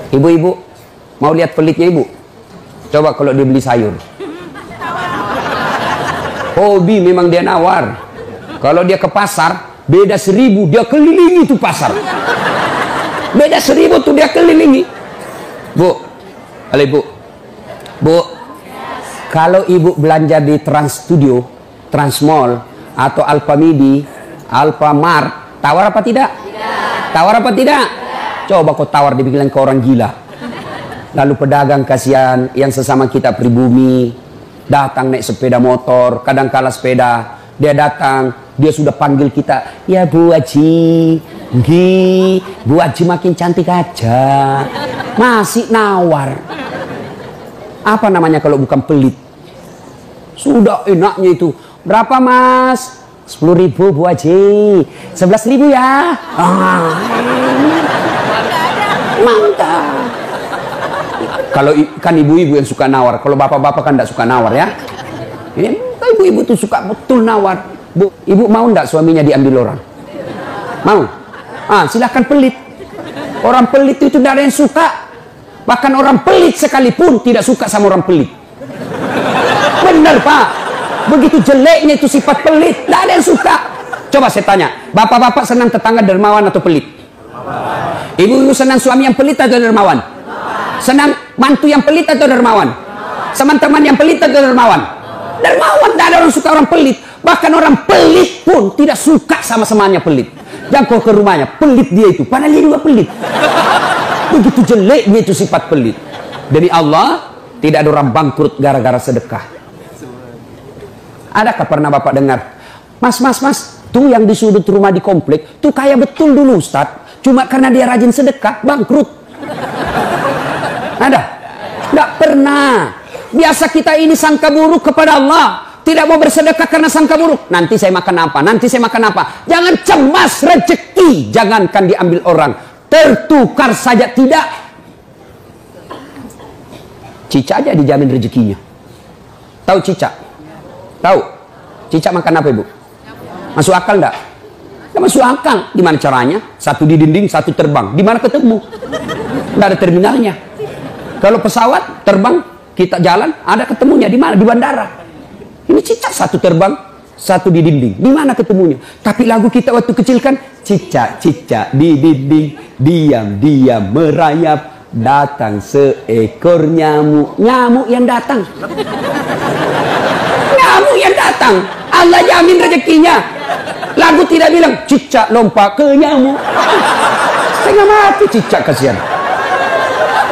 Ibu-ibu, mau lihat pelitnya ibu? Coba kalau dia beli sayur. Hobi memang dia nawar. Kalau dia ke pasar, beda 1000, dia kelilingi tuh pasar. Beda 1000 tuh dia kelilingi. Bu, halo ibu. Bu, kalau ibu belanja di Trans Studio, Trans Mall, atau Alfamidi, Alfamart, tawar apa tidak? Tidak. Tawar apa tidak? Coba kau tawar, dibilang ke orang gila. Lalu pedagang kasihan yang sesama kita pribumi, datang naik sepeda motor, kadang kala sepeda, dia datang, dia sudah panggil kita, ya Bu Haji, Bu Haji makin cantik aja, masih nawar. Apa namanya kalau bukan pelit? Sudah enaknya itu, berapa Mas? 10.000 Bu Haji, 11.000 ya. Mantap. Kalau kan ibu-ibu yang suka nawar, kalau bapak-bapak kan tidak suka nawar ya. Ini ibu-ibu tuh suka betul nawar. Bu, ibu mau ndak suaminya diambil orang? Mau? Silahkan pelit. Orang pelit itu tidak ada yang suka. Bahkan orang pelit sekalipun tidak suka sama orang pelit. Benar Pak. Begitu jeleknya itu sifat pelit, tidak ada yang suka. Coba saya tanya, bapak-bapak senang tetangga dermawan atau pelit? Ibu-ibu senang suami yang pelit atau dermawan? Senang mantu yang pelit atau dermawan? Teman-teman yang pelit atau dermawan? Dermawan, tidak ada orang suka orang pelit. Bahkan orang pelit pun tidak suka sama semuanya pelit. Jangan kau ke rumahnya, pelit dia itu, padahal dia juga pelit. Begitu jeleknya itu sifat pelit. Demi Allah, tidak ada orang bangkrut gara-gara sedekah. Adakah pernah bapak dengar, Mas, tuh yang di sudut rumah di komplek, tuh kaya betul dulu Ustadz, cuma karena dia rajin sedekah, bangkrut. Ada? Tidak pernah. Biasa kita ini sangka buruk kepada Allah, tidak mau bersedekah karena sangka buruk. Nanti saya makan apa? Nanti saya makan apa? Jangan cemas rezeki, jangankan diambil orang, tertukar saja tidak. Cicak aja dijamin rezekinya. Tahu cicak? Tahu? Cicak makan apa ibu? Masuk akal enggak? Enggak masuk akal. Gimana caranya? Satu di dinding, satu terbang. Di mana ketemu? Enggak ada terminalnya. Kalau pesawat terbang, kita jalan, ada ketemunya di mana? Di bandara. Ini cicak satu terbang, satu di dinding. Di mana ketemunya? Tapi lagu kita waktu kecil kan, cicak-cicak di dinding, diam-diam merayap, datang seekor nyamuk. Nyamuk yang datang. Nyamuk yang datang. Allah jamin rezekinya. Lagu tidak bilang cicak lompat ke nyamuk. Setengah mati cicak, kasihan.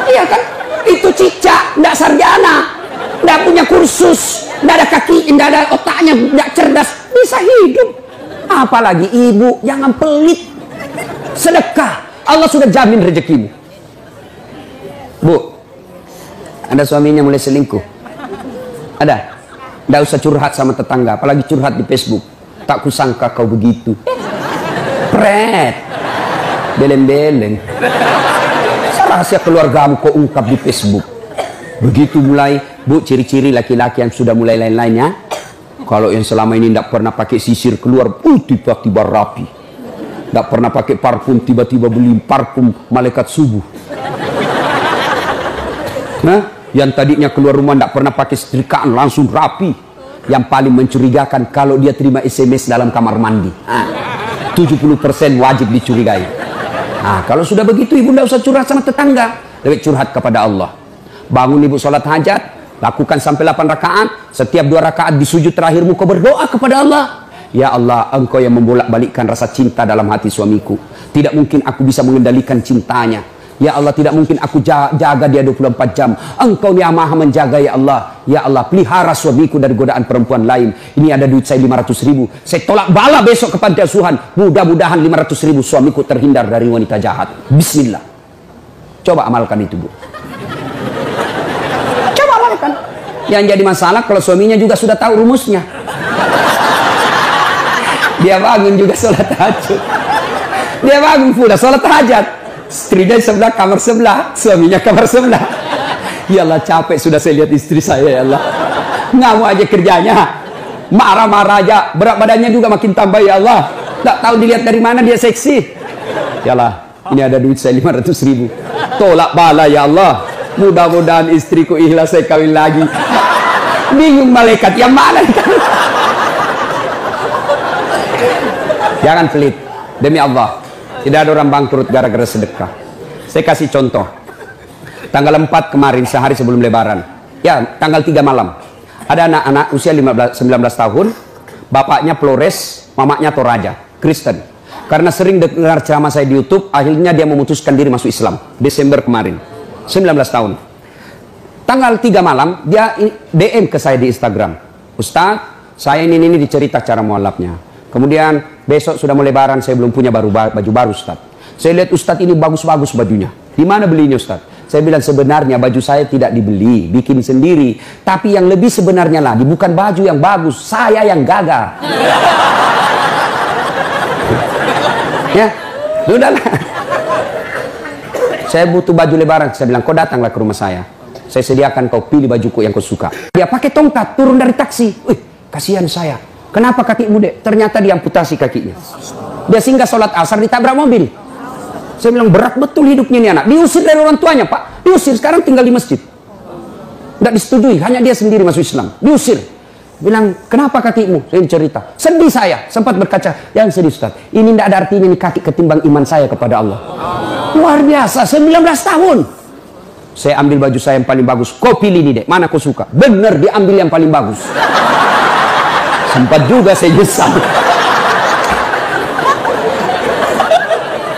Iya kan? Itu cicak, tidak sarjana, tidak punya kursus, tidak ada kaki, tidak ada otaknya, tidak cerdas, bisa hidup. Apalagi ibu, jangan pelit. Sedekah, Allah sudah jamin rezekimu. Bu, ada suaminya mulai selingkuh? Ada? Tidak usah curhat sama tetangga, apalagi curhat di Facebook. Tak kusangka kau begitu. Pret, beleng-beleng. Rahasia keluargamu kau ungkap di Facebook. Begitu mulai, bu, ciri-ciri laki-laki yang sudah mulai lain-lainnya. Kalau yang selama ini tidak pernah pakai sisir keluar, tiba-tiba rapi. Tidak pernah pakai parfum, tiba-tiba beli parfum malaikat subuh. Nah, yang tadinya keluar rumah tidak pernah pakai setrikaan, langsung rapi. Yang paling mencurigakan kalau dia terima SMS dalam kamar mandi. 70% wajib dicurigai. Nah, kalau sudah begitu ibu tidak usah curhat sama tetangga, lebih curhat kepada Allah. Bangun ibu sholat hajat, lakukan sampai 8 rakaat. Setiap 2 rakaat di sujud terakhirmu kau berdoa kepada Allah. Ya Allah, engkau yang membolak-balikkan rasa cinta dalam hati suamiku. Tidak mungkin aku bisa mengendalikan cintanya. Ya Allah, tidak mungkin aku jaga dia 24 jam. Engkau yang maha menjaga ya Allah. Ya Allah, pelihara suamiku dari godaan perempuan lain. Ini ada duit saya 500.000. Saya tolak bala besok kepada Tuhan. Mudah-mudahan 500.000 suamiku terhindar dari wanita jahat. Bismillah. Coba amalkan itu, Bu. Coba amalkan. Yang jadi masalah kalau suaminya juga sudah tahu rumusnya. Dia bangun juga sholat tahajud. Dia bangun pula sholat tahajud. Istrinya sebelah, kamar sebelah, suaminya kamar sebelah. Ya Allah, capek sudah saya lihat istri saya, ya Allah. Ngamuk aja kerjanya, marah-marah aja, berat badannya juga makin tambah, ya Allah. Tak tahu dilihat dari mana dia seksi. Ya Allah, ini ada duit saya 500.000. Tolak bala ya Allah. Mudah-mudahan istriku ikhlas saya kawin lagi. Bingung malaikat yang mana? Jangan pelit. Demi Allah, tidak ada orang bangkrut gara-gara sedekah. Saya kasih contoh. Tanggal 4 kemarin, sehari sebelum lebaran. Ya, tanggal 3 malam. Ada anak-anak usia 19 tahun. Bapaknya Flores, mamanya Toraja, Kristen. Karena sering dengar ceramah saya di YouTube, akhirnya dia memutuskan diri masuk Islam. Desember kemarin. 19 tahun. Tanggal 3 malam, dia DM ke saya di Instagram. Ustaz, saya ini dicerita cara mualafnya. Kemudian besok sudah mau lebaran, saya belum punya baju baru Ustaz. Saya lihat Ustaz ini bagus-bagus bajunya. Di mana belinya Ustaz? Saya bilang sebenarnya baju saya tidak dibeli, bikin sendiri. Tapi yang lebih sebenarnya lagi bukan baju yang bagus, saya yang gagal. Ya, sudahlah. Saya butuh baju lebaran. Saya bilang, kau datanglah ke rumah saya. Saya sediakan, kau pilih bajuku yang kau suka. Dia pakai tongkat, turun dari taksi. Wih, kasihan saya. Kenapa kakimu, Dek? Ternyata diamputasi kakinya. Dia singgah sholat asar, ditabrak mobil. Saya bilang, berat betul hidupnya ini anak. Diusir dari orang tuanya, Pak. Diusir, sekarang tinggal di masjid. Tidak disetujui, hanya dia sendiri masuk Islam. Diusir. Bilang, kenapa kakimu? Saya cerita. Sedih saya, sempat berkaca. Yang sedih, Ustaz. Ini tidak ada artinya ini kaki ketimbang iman saya kepada Allah. Luar biasa, 19 tahun. Saya ambil baju saya yang paling bagus. Kau pilih ini, Dek. Mana kau suka? Bener, diambil yang paling bagus. Sempat juga saya nyesal.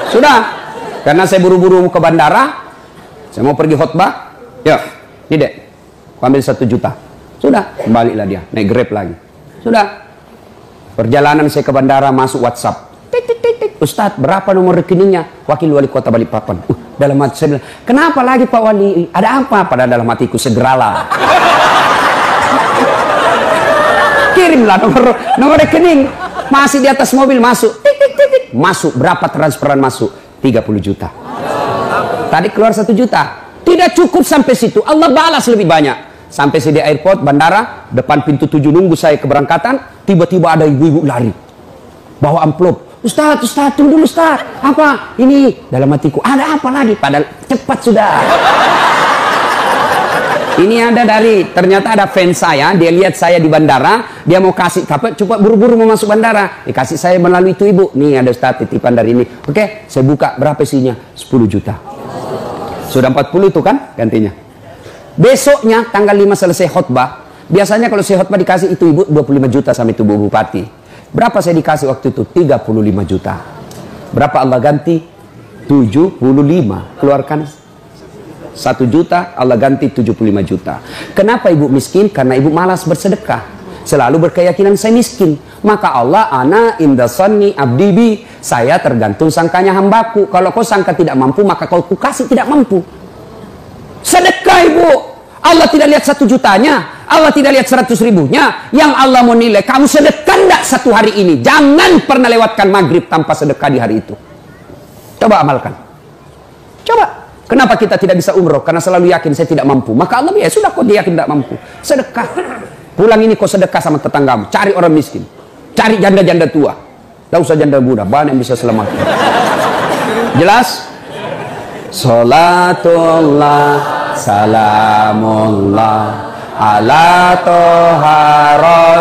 Sudah. Karena saya buru-buru ke bandara. Saya mau pergi khutbah. Ya, ini Dek. Kau ambil 1 juta. Sudah, kembalilah dia. Naik Grab lagi. Sudah. Perjalanan saya ke bandara, masuk WhatsApp. Ustadz, berapa nomor rekeningnya? Wakil Wali Kota Balikpapan. Dalam hati saya bilang, kenapa lagi Pak Wali? Ada apa? Pada dalam hatiku, segeralah. Kirimlah nomor rekening. Masih di atas mobil, masuk. Masuk, berapa transferan masuk? 30 juta. Tadi keluar 1 juta. Tidak cukup sampai situ. Allah balas lebih banyak. Sampai saya di airport, bandara, depan pintu 7 nunggu saya keberangkatan. Tiba-tiba ada ibu-ibu lari. Bawa amplop. Ustaz, tunggu dulu Ustaz. Apa? Ini dalam hatiku. Ada apa lagi? Padahal cepat sudah. Ini ada ternyata ada fans saya. Dia lihat saya di bandara. Dia mau kasih, coba buru-buru mau masuk bandara. Dikasih saya melalui itu ibu. Nih ada Ustaz titipan dari ini. Oke, saya buka. Berapa isinya? 10 juta. Sudah 40 itu kan gantinya. Besoknya tanggal 5 selesai khutbah. Biasanya kalau saya khutbah dikasih itu ibu 25 juta sama itu Bu Bupati. Berapa saya dikasih waktu itu? 35 juta. Berapa Allah ganti? 75. Keluarkan 1 juta, Allah ganti 75 juta. Kenapa ibu miskin? Karena ibu malas bersedekah. Selalu berkeyakinan saya miskin. Maka Allah, ana indasani abdibi. Saya tergantung sangkanya hambaku. Kalau kau sangka tidak mampu, maka kau kasih tidak mampu. Sedekah ibu. Allah tidak lihat 1 jutanya. Allah tidak lihat 100 ribunya. Yang Allah mau nilai, kamu sedekah enggak 1 hari ini? Jangan pernah lewatkan maghrib tanpa sedekah di hari itu. Coba amalkan. Coba. Kenapa kita tidak bisa umroh? Karena selalu yakin saya tidak mampu. Maka Allah, ya sudah kau yakin tidak mampu. Sedekah. Pulang ini kau sedekah sama tetanggamu. Cari orang miskin. Cari janda-janda tua. Tidak usah janda muda. Banyak yang bisa selamatkan. Jelas? Salatullah, salamullah. Ala toha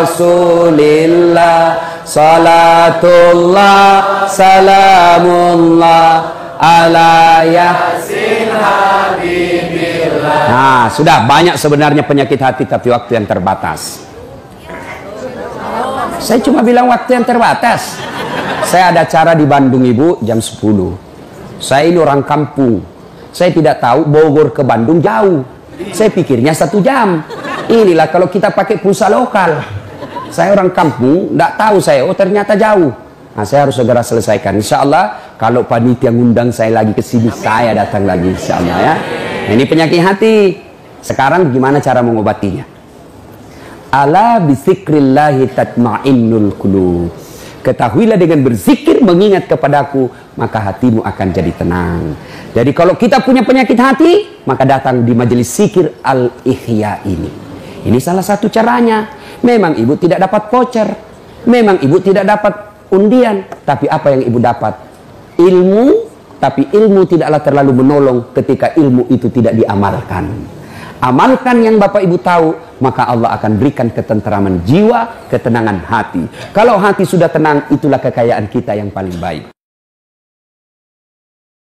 rasulillah. Salatullah, salamullah. Ala yasin habibillah. Nah, sudah banyak sebenarnya penyakit hati, tapi waktu yang terbatas. Saya cuma bilang waktu yang terbatas. Saya ada acara di Bandung ibu jam 10. Saya ini orang kampung. Saya tidak tahu Bogor ke Bandung jauh. Saya pikirnya 1 jam. Inilah kalau kita pakai pulsa lokal. Saya orang kampung, tidak tahu saya. Oh ternyata jauh. Nah, saya harus segera selesaikan. Insya Allah, kalau panitia ngundang saya lagi ke sini, saya datang lagi. Insya Allah ya. Nah, ini penyakit hati. Sekarang gimana cara mengobatinya? Ala bizikrillahi tatma'innul qulub. Ketahuilah dengan berzikir mengingat kepadaku, maka hatimu akan jadi tenang. Jadi kalau kita punya penyakit hati, maka datang di majelis zikir Al-Ihya ini. Ini salah satu caranya. Memang ibu tidak dapat voucher. Memang ibu tidak dapat undian, tapi apa yang ibu dapat? Ilmu Tapi ilmu tidaklah terlalu menolong ketika ilmu itu tidak diamalkan. Amalkan yang Bapak Ibu tahu, maka Allah akan berikan ketenteraman jiwa, ketenangan hati. Kalau hati sudah tenang, itulah kekayaan kita yang paling baik.